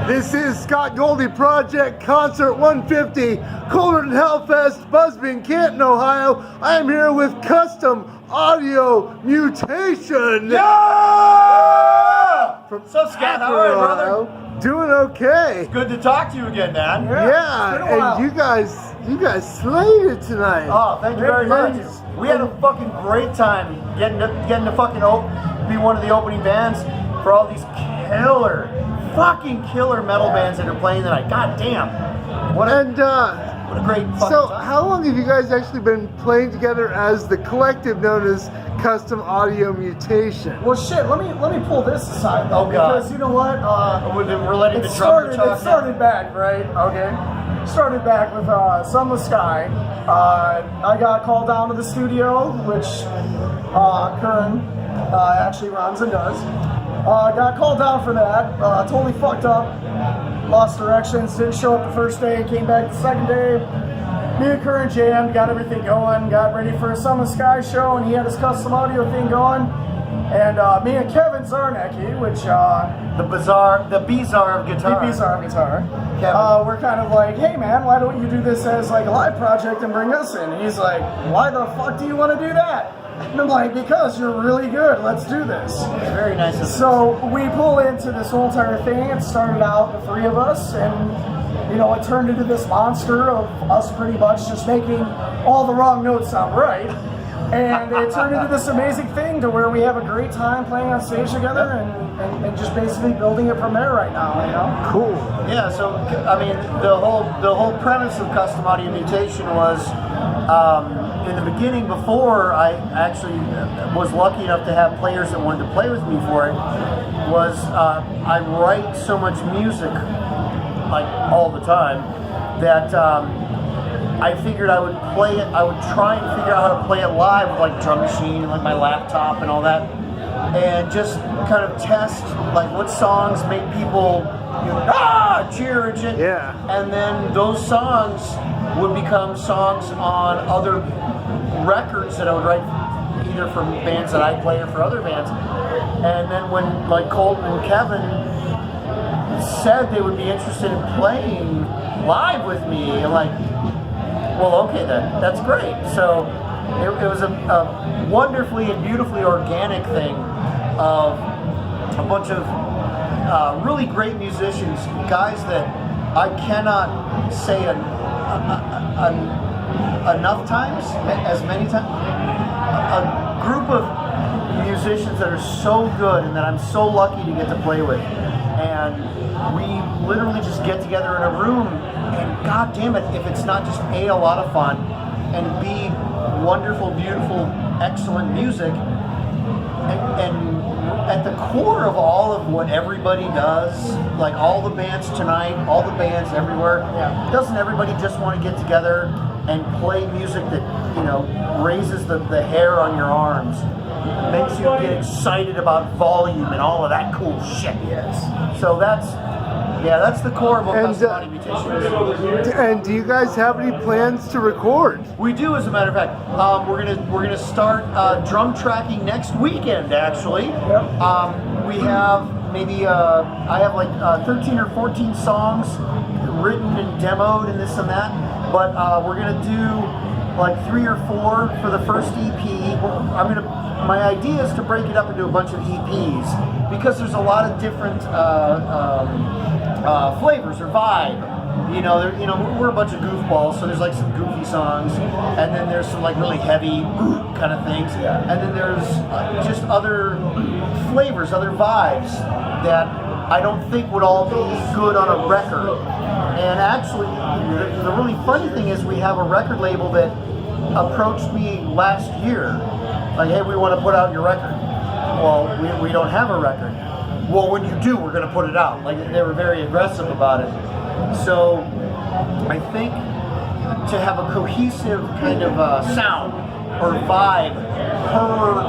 This is Scott Goldie Project Concert 150, colder than Hellfest, Buzzbin, Canton, Ohio. I am here with Custom Audio Mutation. Yeah! From So Scott, how are you, brother? Doing okay. It's good to talk to you again, man. Yeah, and you guys slayed it tonight. Oh, thank you very much. We had a fucking great time getting to fucking be one of the opening bands for all these fucking killer metal bands that are playing tonight. God damn. What a great fucking So time. how long have you guys actually been playing together as the collective known as Custom Audio Mutation? Well, shit. Let me pull this aside though, Oh, God. because you know what? We're letting the drummer talk. It started back, right? Okay. Started back with Sunless Sky. I got called down to the studio, which Kern actually runs and does. Got called down for that. Totally fucked up. Lost directions. Didn't show up the first day. Came back the second day. Me and Kern jammed. Got everything going. Got ready for a Sunless Sky show, and he had his custom audio thing going. And me and Kevin Zarnecki, which The bizarre of guitar. BB's our guitar. Kevin. We're kind of like, hey man, why don't you do this as like a live project and bring us in? And he's like, why the fuck do you want to do that? And I'm like, because you're really good. Let's do this. Very nice of you. So we pull into this whole entire thing. It started out the three of us, and you know, it turned into this monster of us pretty much just making all the wrong notes sound right. And it turned into this amazing thing to where we have a great time playing on stage together and just basically building it from there right now, you know? Cool. Yeah, so I mean, the whole premise of Custom Audio Mutation was in the beginning, before I actually was lucky enough to have players that wanted to play with me for it, was I write so much music like all the time that I figured I would play it. I would try and figure out how to play it live with like drum machine and like my laptop and all that, and just kind of test like what songs make people cheer and shit. Yeah. And then those songs would become songs on other records that I would write either from bands that I play or for other bands. And then when like Colton and Kevin said they would be interested in playing live with me, I'm like, well, okay then, that's great. So it was a wonderfully and beautifully organic thing of a bunch of really great musicians, guys that I cannot say enough times, as many times. A group of musicians that are so good and that I'm so lucky to get to play with. And we literally just get together in a room, and god damn it, if it's not just A, a lot of fun, and B, wonderful, beautiful, excellent music, and at the core of all of what everybody does, like all the bands tonight, all the bands everywhere, doesn't everybody just want to get together and play music that, you know, raises the hair on your arms, makes you get excited about volume and all of that cool shit? Yes. So that's the core of what Custom Audio Mutation is. And do you guys have any plans to record? We do, as a matter of fact. We're gonna start drum tracking next weekend. Actually, we have maybe I have like 13 or 14 songs written and demoed and this and that. But we're gonna do like 3 or 4 for the first EP. My idea is to break it up into a bunch of EPs because there's a lot of different flavors or vibe. You know, we're a bunch of goofballs, so there's like some goofy songs, and then there's some like really heavy kind of things, and then there's just other flavors, other vibes that I don't think would all be good on a record. And actually, the really funny thing is we have a record label that approached me last year, like, hey, we want to put out your record. Well, we don't have a record. Well, when you do, we're going to put it out. Like, they were very aggressive about it. So I think to have a cohesive kind of sound or vibe per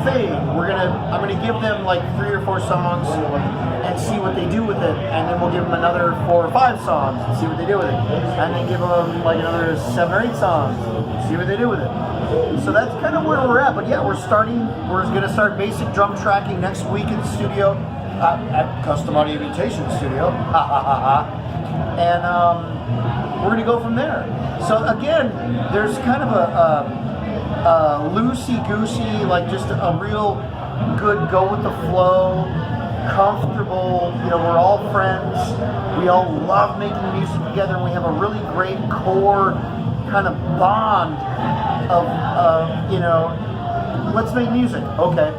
thing, I'm gonna give them like 3 or 4 songs and see what they do with it, and then we'll give them another 4 or 5 songs and see what they do with it, and then give them like another 7 or 8 songs, see what they do with it. So that's kind of where we're at. But yeah, we're gonna start basic drum tracking next week in the studio. at Custom Audio Mutation Studio. Ha ha ha ha. And we're gonna go from there. So again, there's kind of a loosey-goosey, like just a real good go with the flow, comfortable, we're all friends, we all love making music together, and we have a really great core kind of bond of let's make music, okay.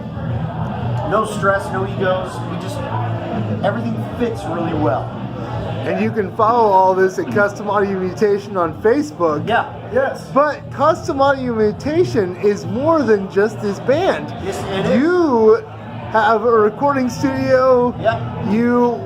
No stress, no egos, everything fits really well. And you can follow all this at Custom Audio Mutation on Facebook. Yeah. Yes. But Custom Audio Mutation is more than just this band. Yes, it is. You have a recording studio. Yep. You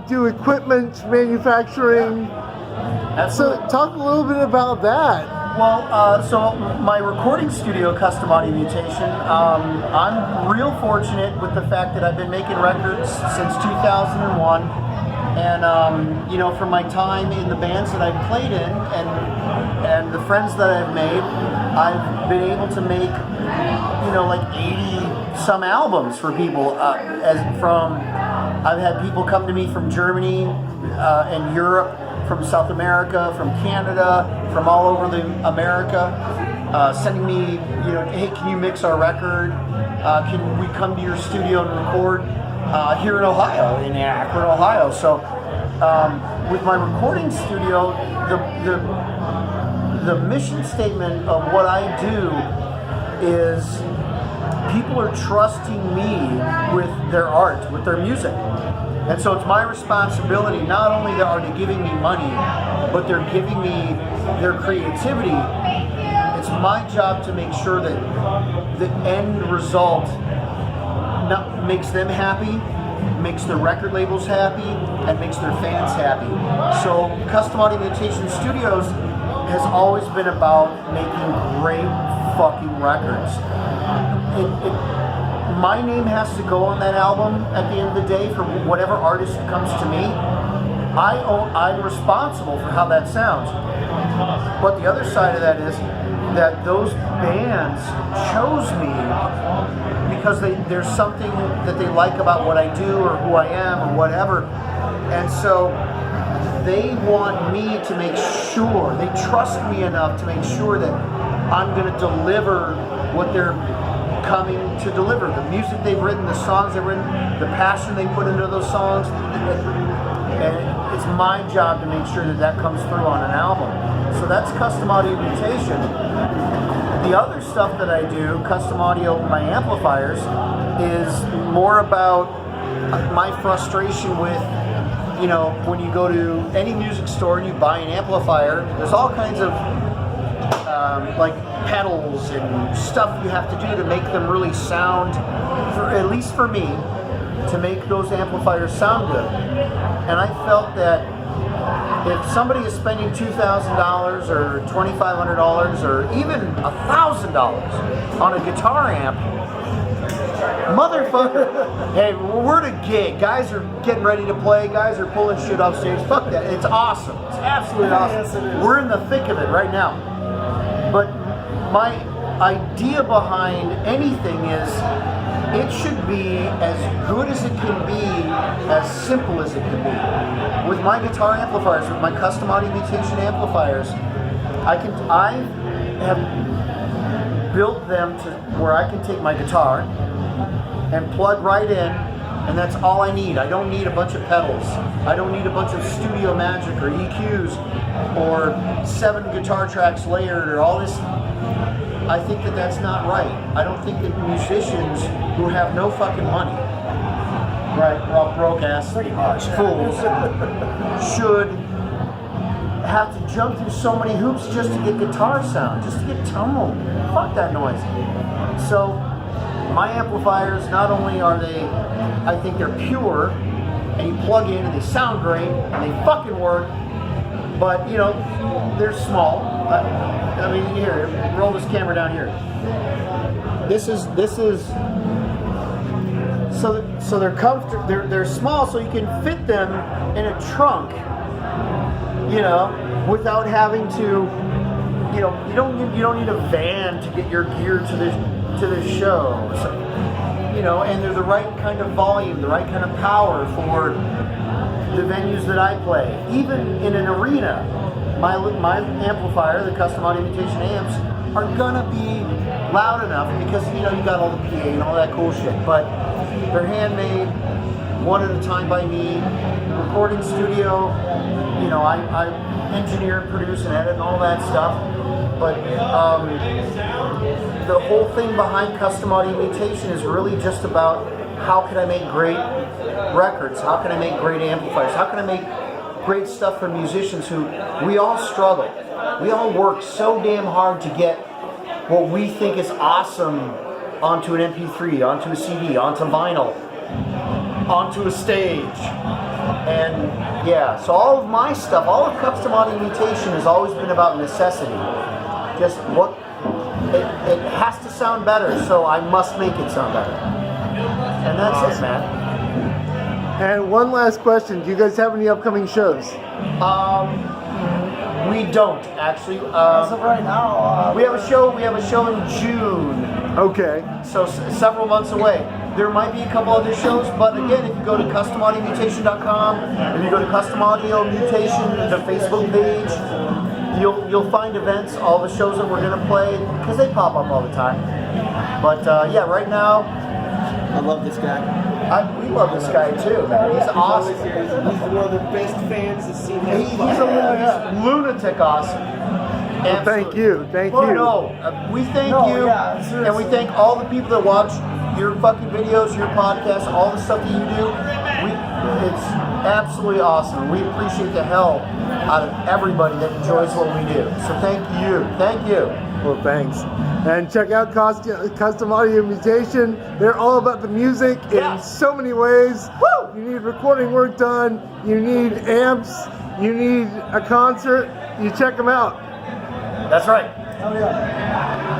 do equipment manufacturing. Absolutely. So talk a little bit about that. Well, so my recording studio, Custom Audio Mutation, I'm real fortunate with the fact that I've been making records since 2001. And from my time in the bands that I've played in and the friends that I've made, I've been able to make, like 80 some albums for people. I've had people come to me from Germany and Europe, from South America, from Canada, from all over America, sending me, hey, can you mix our record? Can we come to your studio and record? Here in Ohio, in Akron, Ohio. So with my recording studio, the mission statement of what I do is people are trusting me with their art, with their music. And so it's my responsibility, not only are they giving me money, but they're giving me their creativity. It's my job to make sure that the end result makes them happy, makes their record labels happy, and makes their fans happy. So Custom Audio Mutation Studios has always been about making great fucking records. My name has to go on that album at the end of the day for whatever artist comes to me. I'm responsible for how that sounds. But the other side of that is that those bands chose me because there's something that they like about what I do or who I am or whatever. And so they want me to make sure, they trust me enough to make sure that I'm going to deliver what they're coming to deliver. The music they've written, the songs they've written, the passion they put into those songs. And it's my job to make sure that comes through on an album. So that's Custom Audio Mutation. The other stuff that I do, custom audio, my amplifiers, is more about my frustration with, when you go to any music store and you buy an amplifier, there's all kinds of like pedals and stuff you have to do to make them really sound, at least for me, to make those amplifiers sound good. And I felt that if somebody is spending $2,000 or $2,500 or even $1,000 on a guitar amp, motherfucker, hey, we're at a gig. Guys are getting ready to play. Guys are pulling shit off stage. Fuck that. It's awesome. It's absolutely awesome. Yes, it is. We're in the thick of it right now. But my idea behind anything is it should be as good as it can be, as simple as it can be. With my guitar amplifiers, with my Custom Audio Mutation amplifiers, I have built them to where I can take my guitar and plug right in, and that's all I need. I don't need a bunch of pedals. I don't need a bunch of studio magic or EQs or 7 guitar tracks layered or all this. I think that that's not right. I don't think that musicians who have no fucking money, right, we're all broke ass fools, should have to jump through so many hoops just to get guitar sound, just to get tone. Fuck that noise. So my amplifiers, not only are they, I think they're pure, and you plug in and they sound great, and they fucking work, but they're small. I mean, here, roll this camera down here. This is so they're comfortable. They're small, so you can fit them in a trunk. Without having to. You don't need a van to get your gear to the show. So, you know, and they're the right kind of volume, the right kind of power for the venues that I play. Even in an arena, my amplifier, the custom audio mutation amps, are gonna be loud enough because, you know, you got all the PA and all that cool shit, but they're handmade, one at a time by me. Recording studio, you know, I engineer and produce and edit and all that stuff, but the whole thing behind custom audio mutation is really just about how can I make great records, how can I make great amplifiers, how can I make great stuff for musicians who, we all struggle, we all work so damn hard to get what we think is awesome onto an MP3, onto a CD, onto vinyl, onto a stage. And yeah, so all of my stuff, all of custom audio mutation has always been about necessity. Just what, it has to sound better, so I must make it sound better. And that's it, man. And one last question: do you guys have any upcoming shows? We don't actually. As of right now, we have a show. We have a show in June. Okay. So several months away. There might be a couple other shows, but again, if you go to customaudiomutation.com, if you go to Custom Audio Mutation, the Facebook page, you'll find events, all the shows that we're gonna play, because they pop up all the time. But yeah, right now, I love this guy. we love this guy too, man. He's awesome. He's one of the best fans that's seen him. He's a lunatic awesome. Well, thank you. Thank Well, you. no, we thank No, you, yeah, and we seriously. thank all the people that watch your fucking videos, your podcasts, all the stuff that you do. It's absolutely awesome. We appreciate the hell out of everybody that enjoys what we do. So thank you. Thank you. Well, thanks. And check out Custom Audio Mutation. They're all about the music in Yes. so many ways. Woo! You need recording work done. You need amps. You need a concert. You check them out. That's right. oh yeah.